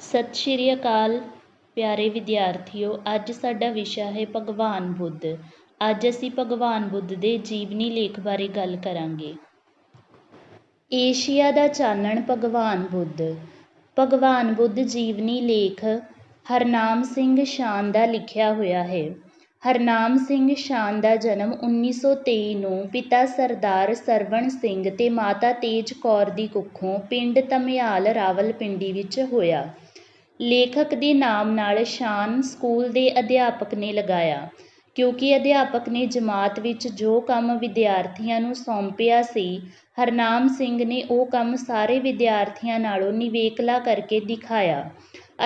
ਸਤਿ ਸ਼੍ਰੀ ਅਕਾਲ ਪਿਆਰੇ ਵਿਦਿਆਰਥੀਓ। ਅੱਜ ਸਾਡਾ ਵਿਸ਼ਾ ਹੈ ਭਗਵਾਨ ਬੁੱਧ। ਅੱਜ ਅਸੀਂ ਭਗਵਾਨ ਬੁੱਧ ਦੇ ਜੀਵਨੀ ਲੇਖ ਬਾਰੇ ਗੱਲ ਕਰਾਂਗੇ। ਏਸ਼ੀਆ ਦਾ ਚਾਨਣ ਭਗਵਾਨ ਬੁੱਧ। ਭਗਵਾਨ ਬੁੱਧ ਜੀਵਨੀ ਲੇਖ ਹਰਨਾਮ ਸਿੰਘ ਸ਼ਾਨ ਦਾ ਲਿਖਿਆ ਹੋਇਆ ਹੈ। ਹਰਨਾਮ ਸਿੰਘ ਸ਼ਾਨ ਦਾ ਜਨਮ 1923 ਨੂੰ ਪਿਤਾ ਸਰਦਾਰ ਸਰਵਣ ਸਿੰਘ ਤੇ ਮਾਤਾ ਤੇਜ ਕੌਰ ਦੀ ਕੁੱਖੋਂ ਪਿੰਡ ਧਮਿਆਲ ਰਾਵਲਪਿੰਡੀ ਵਿੱਚ ਹੋਇਆ। ਲੇਖਕ ਦੇ ਨਾਮ ਨਾਲ ਸ਼ਾਨ ਸਕੂਲ ਦੇ ਅਧਿਆਪਕ ਨੇ ਲਗਾਇਆ, ਕਿਉਂਕਿ ਅਧਿਆਪਕ ਨੇ ਜਮਾਤ ਵਿੱਚ ਜੋ ਕੰਮ ਵਿਦਿਆਰਥੀਆਂ ਨੂੰ ਸੌਂਪਿਆ ਸੀ, ਹਰਨਾਮ ਸਿੰਘ ਨੇ ਉਹ ਕੰਮ ਸਾਰੇ ਵਿਦਿਆਰਥੀਆਂ ਨਾਲੋਂ ਨਿਵੇਕਲਾ ਕਰਕੇ ਦਿਖਾਇਆ।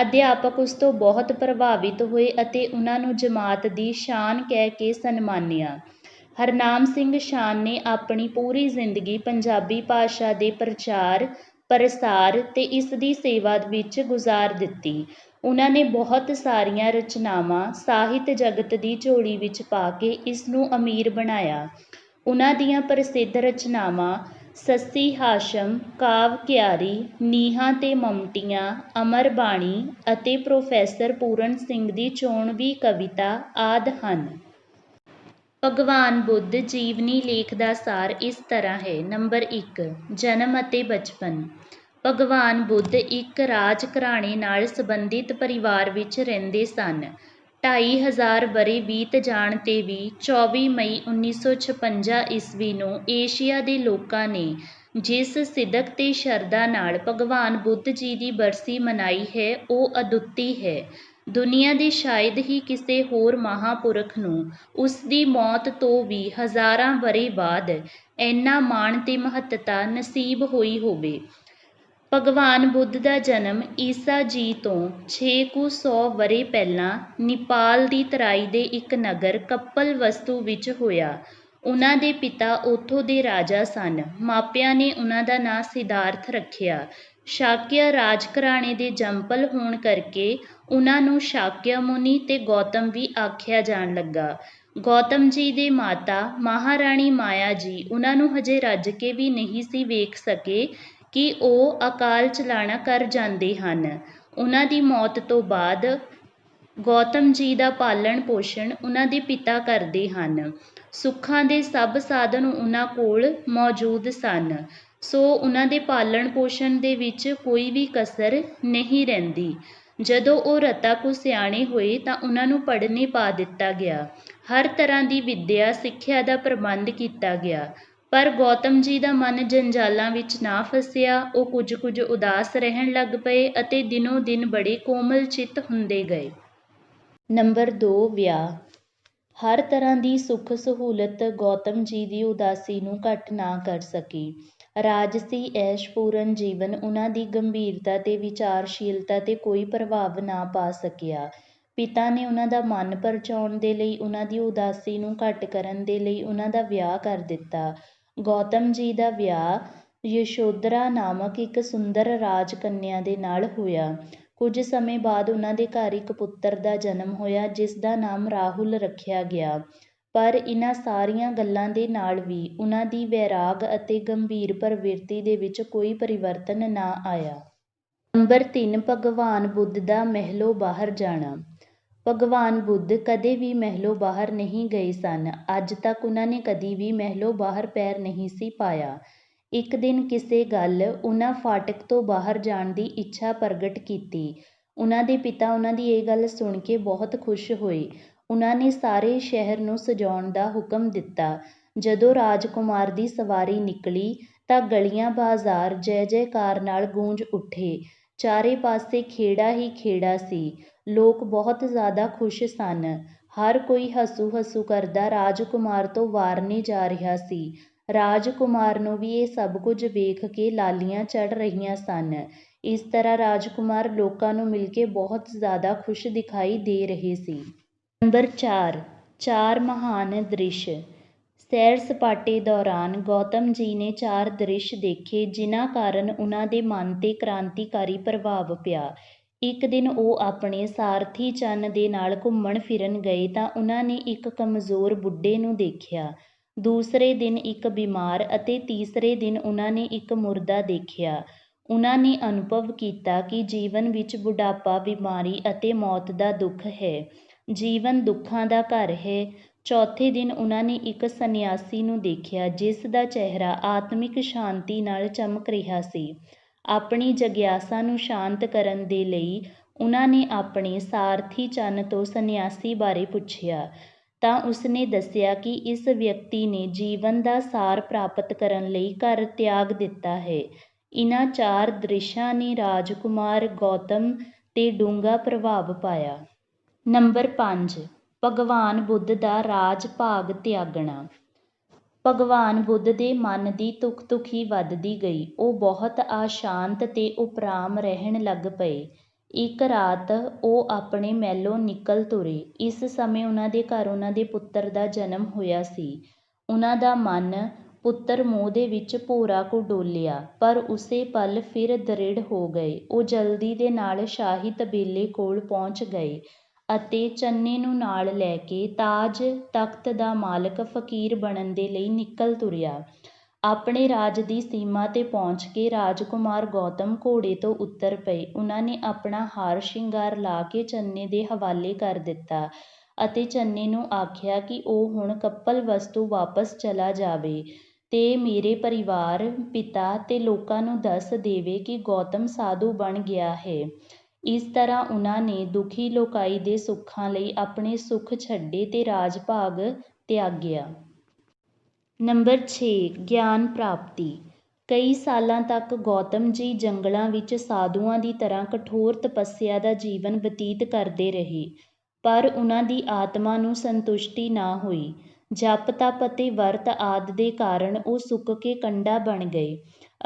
ਅਧਿਆਪਕ ਉਸ ਤੋਂ ਬਹੁਤ ਪ੍ਰਭਾਵਿਤ ਹੋਏ ਅਤੇ ਉਹਨਾਂ ਨੂੰ ਜਮਾਤ ਦੀ ਸ਼ਾਨ ਕਹਿ ਕੇ ਸਨਮਾਨਿਆ। ਹਰਨਾਮ ਸਿੰਘ ਸ਼ਾਨ ਨੇ ਆਪਣੀ ਪੂਰੀ ਜ਼ਿੰਦਗੀ ਪੰਜਾਬੀ ਭਾਸ਼ਾ ਦੇ ਪ੍ਰਚਾਰ ਪ੍ਰਸਾਰ ਤੇ ਇਸ ਦੀ ਸੇਵਾ ਵਿੱਚ ਗੁਜ਼ਾਰ ਦਿੱਤੀ। ਉਹਨਾਂ ਨੇ ਬਹੁਤ ਸਾਰੀਆਂ ਰਚਨਾਵਾਂ ਸਾਹਿਤ ਜਗਤ ਦੀ ਝੋਲੀ ਵਿੱਚ ਪਾ ਕੇ ਇਸ ਨੂੰ ਅਮੀਰ ਬਣਾਇਆ। ਉਹਨਾਂ ਦੀਆਂ ਪ੍ਰਸਿੱਧ ਰਚਨਾਵਾਂ ਸੱਸੀ ਹਾਸ਼ਮ, ਕਾਵ ਕਿਆਰੀ, ਨੀਹਾਂ ਤੇ ਮਮਟੀਆਂ, ਅਮਰ ਬਾਣੀ ਅਤੇ ਪ੍ਰੋਫੈਸਰ ਪੂਰਨ ਸਿੰਘ ਦੀ ਚੋਣਵੀਂ ਕਵਿਤਾ ਆਦਿ ਹਨ। ਭਗਵਾਨ ਬੁੱਧ ਜੀਵਨੀ ਲੇਖ ਦਾ ਸਾਰ ਇਸ ਤਰ੍ਹਾਂ ਹੈ। ਨੰਬਰ 1, ਜਨਮ ਅਤੇ ਬਚਪਨ। ਭਗਵਾਨ ਬੁੱਧ ਇੱਕ ਰਾਜ ਘਰਾਣੇ ਨਾਲ ਸੰਬੰਧਿਤ ਪਰਿਵਾਰ ਵਿੱਚ ਰਹਿੰਦੇ ਸਨ। 2500 ਵਰ੍ਹੇ ਬੀਤ ਜਾਣ 'ਤੇ ਵੀ 24 ਮਈ 1956 ਈਸਵੀ ਨੂੰ ਏਸ਼ੀਆ ਦੇ ਲੋਕਾਂ ਨੇ ਜਿਸ ਸਿਦਕ ਤੇ ਸ਼ਰਧਾ ਨਾਲ ਭਗਵਾਨ ਬੁੱਧ ਜੀ ਦੀ ਬਰਸੀ ਮਨਾਈ ਹੈ, ਉਹ ਅਦੁੱਤੀ ਹੈ। ਦੁਨੀਆ ਦੇ ਸ਼ਾਇਦ ਹੀ ਕਿਸੇ ਹੋਰ ਮਹਾਂਪੁਰਖ ਨੂੰ ਉਸ ਦੀ ਮੌਤ ਤੋਂ ਵੀ ਹਜ਼ਾਰਾਂ ਵਰ੍ਹੇ ਬਾਅਦ ਇੰਨਾ ਮਾਣ ਤੇ ਮਹੱਤਤਾ ਨਸੀਬ ਹੋਈ ਹੋਵੇ। ਭਗਵਾਨ ਬੁੱਧ ਦਾ ਜਨਮ ਈਸਾ ਜੀ ਤੋਂ 6 ਕੁ ਸੌ ਵਰ੍ਹੇ ਪਹਿਲਾਂ ਨੇਪਾਲ ਦੀ ਤਰਾਈ ਦੇ ਇੱਕ ਨਗਰ ਕਪਿਲਵਸਤੂ ਵਿੱਚ ਹੋਇਆ। ਉਹਨਾਂ ਦੇ ਪਿਤਾ ਉੱਥੋਂ ਦੇ ਰਾਜਾ ਸਨ। ਮਾਪਿਆਂ ਨੇ ਉਹਨਾਂ ਦਾ ਨਾਂ ਸਿਧਾਰਥ ਰੱਖਿਆ। ਸ਼ਾਕਿਆ ਰਾਜ ਘਰਾਣੇ ਦੇ ਜੰਮਪਲ ਹੋਣ ਕਰਕੇ ਉਹਨਾਂ ਨੂੰ ਸ਼ਾਕਿਆ ਮੁਨੀ ਤੇ ਗੌਤਮ ਵੀ ਆਖਿਆ ਜਾਣ ਲੱਗਾ। ਗੌਤਮ ਜੀ ਦੇ ਮਾਤਾ ਮਹਾਰਾਣੀ ਮਾਇਆ ਜੀ ਉਹਨਾਂ ਨੂੰ ਹਜੇ ਰੱਜ ਕੇ ਵੀ ਨਹੀਂ ਸੀ ਵੇਖ ਸਕੇ ਕਿ ਉਹ ਅਕਾਲ ਚਲਾਣਾ ਕਰ ਜਾਂਦੇ ਹਨ। ਉਹਨਾਂ ਦੀ ਮੌਤ ਤੋਂ ਬਾਅਦ ਗੌਤਮ ਜੀ ਦਾ ਪਾਲਣ ਪੋਸ਼ਣ ਉਹਨਾਂ ਦੇ ਪਿਤਾ ਕਰਦੇ ਹਨ। ਸੁੱਖਾਂ ਦੇ ਸਭ ਸਾਧਨ ਉਹਨਾਂ ਕੋਲ ਮੌਜੂਦ ਸਨ, ਸੋ ਉਹਨਾਂ ਦੇ ਪਾਲਣ ਪੋਸ਼ਣ ਦੇ ਵਿੱਚ ਕੋਈ ਵੀ ਕਸਰ ਨਹੀਂ ਰਹਿੰਦੀ। ਜਦੋਂ ਉਹ ਰਤਾ ਕੁ ਸਿਆਣੇ ਹੋਏ ਤਾਂ ਉਹਨਾਂ ਨੂੰ ਪੜ੍ਹਨੇ ਪਾ ਦਿੱਤਾ ਗਿਆ। ਹਰ ਤਰ੍ਹਾਂ ਦੀ ਵਿੱਦਿਆ ਸਿੱਖਿਆ ਦਾ ਪ੍ਰਬੰਧ ਕੀਤਾ ਗਿਆ। ਪਰ ਗੌਤਮ ਜੀ ਦਾ ਮਨ ਜੰਜਾਲਾਂ ਵਿੱਚ ਨਾ ਫਸਿਆ। ਉਹ ਕੁਝ ਉਦਾਸ ਰਹਿਣ ਲੱਗ ਪਏ ਅਤੇ ਦਿਨੋਂ ਦਿਨ ਬੜੇ ਕੋਮਲ ਚਿੱਤ ਹੁੰਦੇ ਗਏ। ਨੰਬਰ 2, ਵਿਆਹ। ਹਰ ਤਰ੍ਹਾਂ ਦੀ ਸੁੱਖ ਸਹੂਲਤ ਗੌਤਮ ਜੀ ਦੀ ਉਦਾਸੀ ਨੂੰ ਘੱਟ ਨਾ ਕਰ ਸਕੀ। ਰਾਜਸੀ ਐਸ਼ਪੂਰਨ ਜੀਵਨ ਉਹਨਾਂ ਦੀ ਗੰਭੀਰਤਾ ਤੇ ਵਿਚਾਰਸ਼ੀਲਤਾ ਤੇ ਕੋਈ ਪ੍ਰਭਾਵ ਨਾ ਪਾ ਸਕਿਆ। ਪਿਤਾ ਨੇ ਉਹਨਾਂ ਦਾ ਮਨ ਪਰਚਾਉਣ ਦੇ ਲਈ, ਉਹਨਾਂ ਦੀ ਉਦਾਸੀ ਨੂੰ ਘੱਟ ਕਰਨ ਦੇ ਲਈ ਉਹਨਾਂ ਦਾ ਵਿਆਹ ਕਰ ਦਿੱਤਾ। ਗੌਤਮ ਜੀ ਦਾ ਵਿਆਹ ਯਸ਼ੋਧਰਾ ਨਾਮਕ ਇੱਕ ਸੁੰਦਰ ਰਾਜ ਕੰਨਿਆ ਦੇ ਨਾਲ ਹੋਇਆ। ਕੁਝ ਸਮੇਂ ਬਾਅਦ ਉਹਨਾਂ ਦੇ ਘਰ ਇੱਕ ਪੁੱਤਰ ਦਾ ਜਨਮ ਹੋਇਆ, ਜਿਸ ਦਾ ਨਾਮ ਰਾਹੁਲ ਰੱਖਿਆ ਗਿਆ। ਪਰ ਇਹਨਾਂ ਸਾਰੀਆਂ ਗੱਲਾਂ ਦੇ ਨਾਲ ਵੀ ਉਹਨਾਂ ਦੀ ਵੈਰਾਗ ਅਤੇ ਗੰਭੀਰ ਪ੍ਰਵਿਰਤੀ ਦੇ ਵਿੱਚ ਕੋਈ ਪਰਿਵਰਤਨ ਨਾ ਆਇਆ। ਨੰਬਰ 3, ਭਗਵਾਨ ਬੁੱਧ ਦਾ ਮਹਿਲੋਂ ਬਾਹਰ ਜਾਣਾ। ਭਗਵਾਨ ਬੁੱਧ ਕਦੇ ਵੀ ਮਹਿਲੋਂ ਬਾਹਰ ਨਹੀਂ ਗਏ ਸਨ। ਅੱਜ ਤੱਕ ਉਹਨਾਂ ਨੇ ਕਦੀ ਵੀ ਮਹਿਲੋਂ ਬਾਹਰ ਪੈਰ ਨਹੀਂ ਸੀ ਪਾਇਆ। ਇੱਕ ਦਿਨ ਕਿਸੇ ਗੱਲ ਉਹਨਾਂ ਫਾਟਕ ਤੋਂ ਬਾਹਰ ਜਾਣ ਦੀ ਇੱਛਾ ਪ੍ਰਗਟ ਕੀਤੀ। ਉਹਨਾਂ ਦੇ ਪਿਤਾ ਉਹਨਾਂ ਦੀ ਇਹ ਗੱਲ ਸੁਣ ਕੇ ਬਹੁਤ ਖੁਸ਼ ਹੋਏ। ਉਹਨਾਂ ਨੇ ਸਾਰੇ ਸ਼ਹਿਰ ਨੂੰ ਸਜਾਉਣ ਦਾ ਹੁਕਮ ਦਿੱਤਾ। ਜਦੋਂ ਰਾਜਕੁਮਾਰ ਦੀ ਸਵਾਰੀ ਨਿਕਲੀ ਤਾਂ ਗਲੀਆਂ ਬਾਜ਼ਾਰ ਜੈ ਜੈਕਾਰ ਨਾਲ ਗੂੰਜ ਉੱਠੇ। ਚਾਰੇ ਪਾਸੇ ਖੇੜਾ ਹੀ ਖੇੜਾ ਸੀ। ਲੋਕ ਬਹੁਤ ਜ਼ਿਆਦਾ ਖੁਸ਼ ਸਨ। ਹਰ ਕੋਈ ਹੱਸੂ ਹੱਸੂ ਕਰਦਾ ਰਾਜਕੁਮਾਰ ਤੋਂ ਵਾਰਨੇ ਜਾ ਰਿਹਾ ਸੀ। ਰਾਜਕੁਮਾਰ ਨੂੰ ਵੀ ਇਹ ਸਭ ਕੁਝ ਵੇਖ ਕੇ ਲਾਲੀਆਂ ਚੜ੍ਹ ਰਹੀਆਂ ਸਨ। ਇਸ ਤਰ੍ਹਾਂ ਰਾਜਕੁਮਾਰ ਲੋਕਾਂ ਨੂੰ ਮਿਲ ਕੇ ਬਹੁਤ ਜ਼ਿਆਦਾ ਖੁਸ਼ ਦਿਖਾਈ ਦੇ ਰਹੇ ਸੀ। ਨੰਬਰ 4, ਚਾਰ ਮਹਾਨ ਦ੍ਰਿਸ਼। ਸੈਰ ਸਪਾਟੇ ਦੌਰਾਨ ਗੌਤਮ ਜੀ ਨੇ 4 ਦ੍ਰਿਸ਼ ਦੇਖੇ, ਜਿਨ੍ਹਾਂ ਕਾਰਨ ਉਹਨਾਂ ਦੇ ਮਨ 'ਤੇ ਕ੍ਰਾਂਤੀਕਾਰੀ ਪ੍ਰਭਾਵ ਪਿਆ। ਇੱਕ ਦਿਨ ਉਹ ਆਪਣੇ ਸਾਰਥੀ ਚੰਨ ਦੇ ਨਾਲ ਘੁੰਮਣ ਫਿਰਨ ਗਏ ਤਾਂ ਉਹਨਾਂ ਨੇ ਇੱਕ ਕਮਜ਼ੋਰ ਬੁੱਢੇ ਨੂੰ ਦੇਖਿਆ। ਦੂਸਰੇ ਦਿਨ ਇੱਕ ਬਿਮਾਰ ਅਤੇ ਤੀਸਰੇ ਦਿਨ ਉਹਨਾਂ ਨੇ ਇੱਕ ਮੁਰਦਾ ਦੇਖਿਆ। ਉਹਨਾਂ ਨੇ ਅਨੁਭਵ ਕੀਤਾ ਕਿ ਜੀਵਨ ਵਿੱਚ ਬੁਢਾਪਾ, ਬਿਮਾਰੀ ਅਤੇ ਮੌਤ ਦਾ ਦੁੱਖ ਹੈ। ਜੀਵਨ ਦੁੱਖਾਂ ਦਾ ਘਰ ਹੈ। ਚੌਥੇ ਦਿਨ ਉਹਨਾਂ ਨੇ ਇੱਕ ਸੰਨਿਆਸੀ ਨੂੰ ਦੇਖਿਆ ਜਿਸ ਦਾ ਚਿਹਰਾ ਆਤਮਿਕ ਸ਼ਾਂਤੀ ਨਾਲ ਚਮਕ ਰਿਹਾ ਸੀ। ਆਪਣੀ ਜਗਿਆਸਾ ਨੂੰ ਸ਼ਾਂਤ ਕਰਨ ਦੇ ਲਈ ਉਹਨਾਂ ਨੇ ਆਪਣੇ ਸਾਰਥੀ ਚੰਨ ਤੋਂ ਸੰਨਿਆਸੀ ਬਾਰੇ ਪੁੱਛਿਆ ਤਾਂ ਉਸਨੇ ਦੱਸਿਆ ਕਿ ਇਸ ਵਿਅਕਤੀ ਨੇ ਜੀਵਨ ਦਾ ਸਾਰ ਪ੍ਰਾਪਤ ਕਰਨ ਲਈ ਘਰ ਤਿਆਗ ਦਿੱਤਾ ਹੈ। ਇਹਨਾਂ 4 ਦ੍ਰਿਸ਼ਾਂ ਨੇ ਰਾਜਕੁਮਾਰ ਗੌਤਮ 'ਤੇ ਡੂੰਘਾ ਪ੍ਰਭਾਵ ਪਾਇਆ। ਨੰਬਰ 5 ਭਗਵਾਨ ਬੁੱਧ ਦਾ ਰਾਜ ਭਾਗ ਤਿਆਗਣਾ। ਭਗਵਾਨ ਬੁੱਧ ਦੇ ਮਨ ਦੀ ਧੁਕ-ਧੁਕੀ ਵੱਧਦੀ ਗਈ। ਉਹ ਬਹੁਤ ਅਸ਼ਾਂਤ ਤੇ ਉਪਰਾਮ ਰਹਿਣ ਲੱਗ ਪਏ। ਇੱਕ ਰਾਤ ਉਹ ਆਪਣੇ ਮਹਿਲੋਂ ਨਿਕਲ ਤੁਰੇ। ਇਸ ਸਮੇਂ ਉਹਨਾਂ ਦੇ ਘਰ ਉਹਨਾਂ ਦੇ ਪੁੱਤਰ ਦਾ ਜਨਮ ਹੋਇਆ ਸੀ। ਉਹਨਾਂ ਦਾ ਮਨ ਪੁੱਤਰ ਮੋਹ ਦੇ ਵਿੱਚ ਭੋਰਾ ਕੁ ਡੋਲਿਆ, ਪਰ ਉਸੇ ਪਲ ਫਿਰ ਦ੍ਰਿੜ੍ਹ ਹੋ ਗਏ। ਉਹ ਜਲਦੀ ਦੇ ਨਾਲ ਸ਼ਾਹੀ ਤਬੇਲੇ ਕੋਲ ਪਹੁੰਚ ਗਏ ਅਤੇ ਚੰਨੇ ਨੂੰ ਨਾਲ ਲੈ ਕੇ ਤਾਜ ਤਖ਼ਤ ਦਾ ਮਾਲਕ ਫ਼ਕੀਰ ਬਣਨ ਦੇ ਲਈ ਨਿਕਲ ਤੁਰਿਆ। ਆਪਣੇ ਰਾਜ ਦੀ ਸੀਮਾ 'ਤੇ ਪਹੁੰਚ ਕੇ ਰਾਜਕੁਮਾਰ ਗੌਤਮ ਘੋੜੇ ਤੋਂ ਉਤਰ ਪਏ। ਉਹਨਾਂ ਨੇ ਆਪਣਾ ਹਾਰ ਸ਼ਿੰਗਾਰ ਲਾ ਕੇ ਚੰਨੇ ਦੇ ਹਵਾਲੇ ਕਰ ਦਿੱਤਾ ਅਤੇ ਚੰਨੇ ਨੂੰ ਆਖਿਆ ਕਿ ਉਹ ਹੁਣ ਕਪਿਲਵਸਤੂ ਵਾਪਸ ਚਲਾ ਜਾਵੇ ਤੇ ਮੇਰੇ ਪਰਿਵਾਰ, ਪਿਤਾ ਤੇ ਲੋਕਾਂ ਨੂੰ ਦੱਸ ਦੇਵੇ ਕਿ ਗੌਤਮ ਸਾਧੂ ਬਣ ਗਿਆ ਹੈ। ਇਸ ਤਰ੍ਹਾਂ ਉਹਨਾਂ ਨੇ ਦੁਖੀ ਲੋਕਾਈ ਦੇ ਸੁੱਖਾਂ ਲਈ ਆਪਣੇ ਸੁੱਖ ਛੱਡੇ ਤੇ ਰਾਜ ਭਾਗ ਤਿਆਗਿਆ। ਨੰਬਰ 6 ਗਿਆਨ ਪ੍ਰਾਪਤੀ। ਕਈ ਸਾਲਾਂ ਤੱਕ ਗੌਤਮ ਜੀ ਜੰਗਲਾਂ ਵਿੱਚ ਸਾਧੂਆਂ ਦੀ ਤਰ੍ਹਾਂ ਕਠੋਰ ਤਪੱਸਿਆ ਦਾ ਜੀਵਨ ਬਤੀਤ ਕਰਦੇ ਰਹੇ, ਪਰ ਉਹਨਾਂ ਦੀ ਆਤਮਾ ਨੂੰ ਸੰਤੁਸ਼ਟੀ ਨਾ ਹੋਈ। ਜਪ ਤਪ ਅਤੇ ਵਰਤ ਆਦਿ ਦੇ ਕਾਰਨ ਉਹ ਸੁੱਕ ਕੇ ਕੰਡਾ ਬਣ ਗਏ।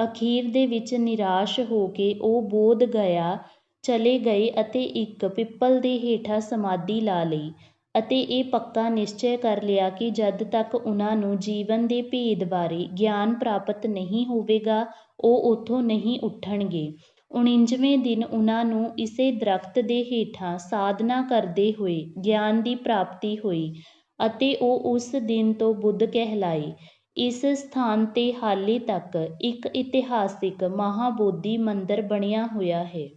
ਅਖੀਰ ਦੇ ਵਿੱਚ ਨਿਰਾਸ਼ ਹੋ ਕੇ ਉਹ ਬੋਧ ਗਇਆ ਚਲੇ ਗਏ ਅਤੇ ਇੱਕ ਪਿੱਪਲ ਦੇ ਹੇਠਾਂ ਸਮਾਧੀ ਲਾ ਲਈ ਅਤੇ ਇਹ ਪੱਕਾ ਨਿਸ਼ਚੈ ਕਰ ਲਿਆ ਕਿ ਜਦ ਤੱਕ ਉਹਨਾਂ ਨੂੰ ਜੀਵਨ ਦੇ ਭੇਦ ਬਾਰੇ ਗਿਆਨ ਪ੍ਰਾਪਤ ਨਹੀਂ ਹੋਵੇਗਾ, ਉਹ ਉੱਥੋਂ ਨਹੀਂ ਉੱਠਣਗੇ। 49ਵੇਂ ਦਿਨ ਉਹਨਾਂ ਨੂੰ ਇਸੇ ਦਰੱਖਤ ਦੇ ਹੇਠਾਂ ਸਾਧਨਾ ਕਰਦੇ ਹੋਏ ਗਿਆਨ ਦੀ ਪ੍ਰਾਪਤੀ ਹੋਈ ਅਤੇ ਉਹ ਉਸ ਦਿਨ ਤੋਂ ਬੁੱਧ ਕਹਿਲਾਏ। ਇਸ ਸਥਾਨ 'ਤੇ ਹਾਲੇ ਤੱਕ ਇੱਕ ਇਤਿਹਾਸਿਕ ਮਹਾਬੋਧੀ ਮੰਦਰ ਬਣਿਆ ਹੋਇਆ ਹੈ।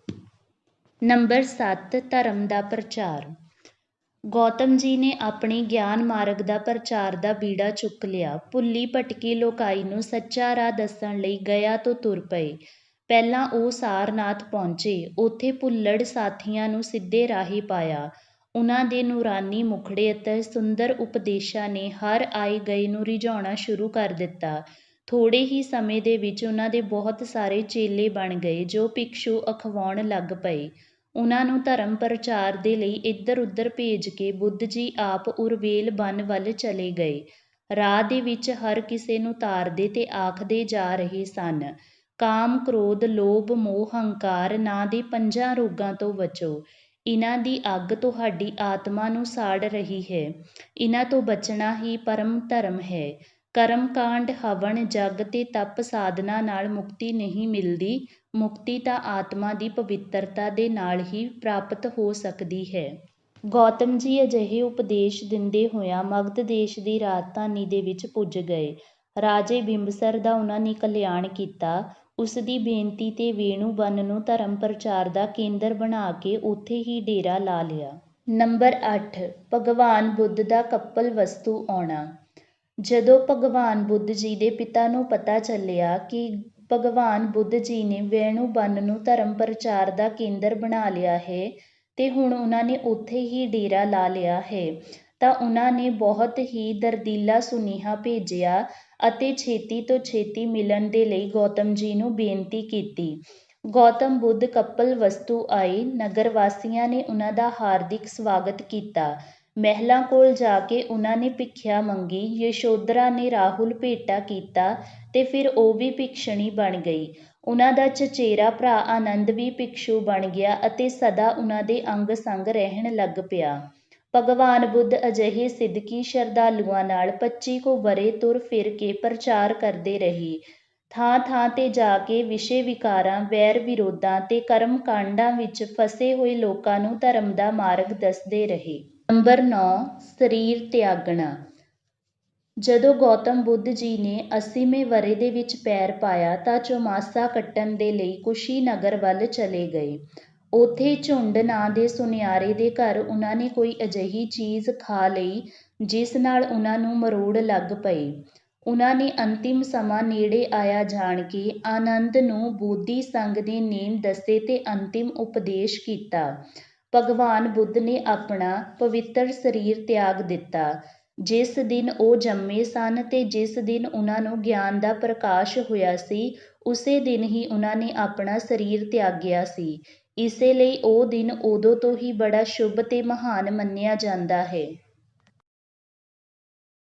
ਨੰਬਰ 7 ਧਰਮ ਦਾ ਪ੍ਰਚਾਰ। ਗੌਤਮ ਜੀ ਨੇ ਆਪਣੇ ਗਿਆਨ ਮਾਰਗ ਦਾ ਪ੍ਰਚਾਰ ਦਾ ਬੀੜਾ ਚੁੱਕ ਲਿਆ। ਭੁੱਲੀ ਭਟਕੀ ਲੋਕਾਈ ਨੂੰ ਸੱਚਾ ਰਾਹ ਦੱਸਣ ਲਈ ਗਇਆ ਤੋਂ ਤੁਰ ਪਏ। ਪਹਿਲਾਂ ਉਹ ਸਾਰਨਾਥ ਪਹੁੰਚੇ। ਉੱਥੇ ਭੁੱਲੜ ਸਾਥੀਆਂ ਨੂੰ ਸਿੱਧੇ ਰਾਹੀ ਪਾਇਆ। ਉਹਨਾਂ ਦੇ ਨੂਰਾਨੀ ਮੁਖੜੇ ਅਤੇ ਸੁੰਦਰ ਉਪਦੇਸ਼ਾਂ ਨੇ ਹਰ ਆਏ ਗਏ ਨੂੰ ਰਿਝਾਉਣਾ ਸ਼ੁਰੂ ਕਰ ਦਿੱਤਾ। ਥੋੜ੍ਹੇ ਹੀ ਸਮੇਂ ਦੇ ਵਿੱਚ ਉਹਨਾਂ ਦੇ ਬਹੁਤ ਸਾਰੇ ਚੇਲੇ ਬਣ ਗਏ ਜੋ ਭਿਕਸ਼ੂ ਅਖਵਾਉਣ ਲੱਗ ਪਏ। ਉਹਨਾਂ ਨੂੰ ਧਰਮ ਪ੍ਰਚਾਰ ਦੇ ਲਈ ਇੱਧਰ ਉੱਧਰ ਭੇਜ ਕੇ ਬੁੱਧ ਜੀ ਆਪ ਉਰਵੇਲ ਬਨ ਵੱਲ ਚਲੇ ਗਏ। ਰਾਹ ਦੇ ਵਿੱਚ ਹਰ ਕਿਸੇ ਨੂੰ ਤਾਰਦੇ ਤੇ ਆਖਦੇ ਜਾ ਰਹੇ ਸਨ, ਕਾਮ, ਕ੍ਰੋਧ, ਲੋਭ, ਮੋਹ, ਹੰਕਾਰ ਨਾਂ ਦੇ 5 ਰੋਗਾਂ ਤੋਂ ਬਚੋ। ਇਹਨਾਂ ਦੀ ਅੱਗ ਤੁਹਾਡੀ ਆਤਮਾ ਨੂੰ ਸਾੜ ਰਹੀ ਹੈ। ਇਹਨਾਂ ਤੋਂ ਬਚਣਾ ਹੀ ਪਰਮ ਧਰਮ ਹੈ। ਕਰਮ ਕਾਂਡ, ਹਵਨ, ਜਗ ਤੇ ਤਪ ਸਾਧਨਾ ਨਾਲ ਮੁਕਤੀ ਨਹੀਂ ਮਿਲਦੀ। ਮੁਕਤੀ ਤਾਂ ਆਤਮਾ ਦੀ ਪਵਿੱਤਰਤਾ ਦੇ ਨਾਲ ਹੀ ਪ੍ਰਾਪਤ ਹੋ ਸਕਦੀ ਹੈ। ਗੌਤਮ ਜੀ ਅਜਿਹੇ ਉਪਦੇਸ਼ ਦਿੰਦੇ ਹੋਇਆਂ ਮਗਧ ਦੇਸ਼ ਦੀ ਰਾਜਧਾਨੀ ਦੇ ਵਿੱਚ ਪੁੱਜ ਗਏ। ਰਾਜੇ ਬਿੰਬਸਰ ਦਾ ਉਹਨਾਂ ਨੇ ਕਲਿਆਣ ਕੀਤਾ। ਉਸ ਦੀ ਬੇਨਤੀ 'ਤੇ ਵੇਣੂ-ਬਨ ਨੂੰ ਧਰਮ ਪ੍ਰਚਾਰ ਦਾ ਕੇਂਦਰ ਬਣਾ ਕੇ ਉੱਥੇ ਹੀ ਡੇਰਾ ਲਾ ਲਿਆ। ਨੰਬਰ 8 ਭਗਵਾਨ ਬੁੱਧ ਦਾ ਕਪਿਲਵਸਤੂ ਆਉਣਾ। ਜਦੋਂ ਭਗਵਾਨ ਬੁੱਧ ਜੀ ਦੇ ਪਿਤਾ ਨੂੰ ਪਤਾ ਚੱਲਿਆ ਕਿ ਭਗਵਾਨ ਬੁੱਧ ਜੀ ਨੇ ਵੇਣੂ-ਬਨ ਨੂੰ ਧਰਮ ਪ੍ਰਚਾਰ ਦਾ ਕੇਂਦਰ ਬਣਾ ਲਿਆ ਹੈ ਤੇ ਹੁਣ ਉਹਨਾਂ ਨੇ ਉੱਥੇ ਹੀ ਡੇਰਾ ਲਾ ਲਿਆ ਹੈ, ਤਾਂ ਉਹਨਾਂ ਨੇ ਬਹੁਤ ਹੀ ਦਰਦੀਲਾ ਸੁਨੇਹਾ ਭੇਜਿਆ ਅਤੇ ਛੇਤੀ ਤੋਂ ਛੇਤੀ ਮਿਲਣ ਦੇ ਲਈ ਗੌਤਮ ਜੀ ਨੂੰ ਬੇਨਤੀ ਕੀਤੀ। ਗੌਤਮ ਬੁੱਧ ਕਪਿਲਵਸਤੂ ਆਏ। ਨਗਰ ਵਾਸੀਆਂ ਨੇ ਉਹਨਾਂ ਦਾ ਹਾਰਦਿਕ ਸਵਾਗਤ ਕੀਤਾ। ਮਹਿਲਾਂ ਕੋਲ ਜਾ ਕੇ ਉਹਨਾਂ ਨੇ ਭਿੱਖਿਆ ਮੰਗੀ। ਯਸ਼ੋਧਰਾ ਨੇ ਰਾਹੁਲ ਭੇਟਾ ਕੀਤਾ ਤੇ ਫਿਰ ਉਹ ਵੀ ਭਿਕਸ਼ਣੀ ਬਣ ਗਈ। ਉਹਨਾਂ ਦਾ ਚਚੇਰਾ ਭਰਾ ਆਨੰਦ ਵੀ ਭਿਕਸ਼ੂ ਬਣ ਗਿਆ ਅਤੇ ਸਦਾ ਉਹਨਾਂ ਦੇ ਅੰਗ ਸੰਗ ਰਹਿਣ ਲੱਗ ਪਿਆ। ਭਗਵਾਨ ਬੁੱਧ ਅਜਿਹੇ ਸਿੱਧਕੀ ਸ਼ਰਧਾਲੂਆਂ ਨਾਲ 25 ਕੁ ਵਰ੍ਹੇ ਤੁਰ ਫਿਰ ਕੇ ਪ੍ਰਚਾਰ ਕਰਦੇ ਰਹੇ। ਥਾਂ ਥਾਂ 'ਤੇ ਜਾ ਕੇ ਵਿਸ਼ੇ ਵਿਕਾਰਾਂ, ਵੈਰ ਵਿਰੋਧਾਂ ਤੇ ਕਰਮ ਕਾਂਡਾਂ ਵਿੱਚ ਫਸੇ ਹੋਏ ਲੋਕਾਂ ਨੂੰ ਧਰਮ ਦਾ ਮਾਰਗ ਦੱਸਦੇ ਰਹੇ। ਨੰਬਰ 9 ਸਰੀਰ ਤਿਆਗਣਾ। ਜਦੋਂ ਗੌਤਮ ਬੁੱਧ ਜੀ ਨੇ 80ਵੇਂ ਵਰ੍ਹੇ ਦੇ ਵਿੱਚ ਪੈਰ ਪਾਇਆ ਤਾਂ ਚੌਮਾਸਾ ਕੱਟਣ ਦੇ ਲਈ ਕੁਸ਼ੀਨਗਰ ਵੱਲ ਚਲੇ ਗਏ। ਉੱਥੇ ਝੁੰਡ ਨਾਂ ਦੇ ਸੁਨਿਆਰੇ ਦੇ ਘਰ ਉਹਨਾਂ ਨੇ ਕੋਈ ਅਜਿਹੀ ਚੀਜ਼ ਖਾ ਲਈ ਜਿਸ ਨਾਲ ਉਹਨਾਂ ਨੂੰ ਮਰੋੜ ਲੱਗ ਪਈ। ਉਹਨਾਂ ਨੇ ਅੰਤਿਮ ਸਮਾਂ ਨੇੜੇ ਆਇਆ ਜਾਣ ਕੇ ਆਨੰਦ ਨੂੰ ਬੋਧੀ ਸੰਗ ਦੇ ਨੇਮ ਦੱਸੇ ਤੇ ਅੰਤਿਮ ਉਪਦੇਸ਼ ਕੀਤਾ। ਭਗਵਾਨ ਬੁੱਧ ਨੇ ਆਪਣਾ ਪਵਿੱਤਰ ਸਰੀਰ ਤਿਆਗ ਦਿੱਤਾ। ਜਿਸ ਦਿਨ ਉਹ ਜੰਮੇ ਸਨ ਤੇ ਜਿਸ ਦਿਨ ਉਹਨਾਂ ਨੂੰ ਗਿਆਨ ਦਾ ਪ੍ਰਕਾਸ਼ ਹੋਇਆ ਸੀ, ਉਸੇ ਦਿਨ ਹੀ ਉਹਨਾਂ ਨੇ ਆਪਣਾ ਸਰੀਰ ਤਿਆਗਿਆ ਸੀ। ਇਸੇ ਲਈ ਉਹ ਦਿਨ ਉਦੋਂ ਤੋਂ ਹੀ ਬੜਾ ਸ਼ੁਭ ਤੇ ਮਹਾਨ ਮੰਨਿਆ ਜਾਂਦਾ ਹੈ।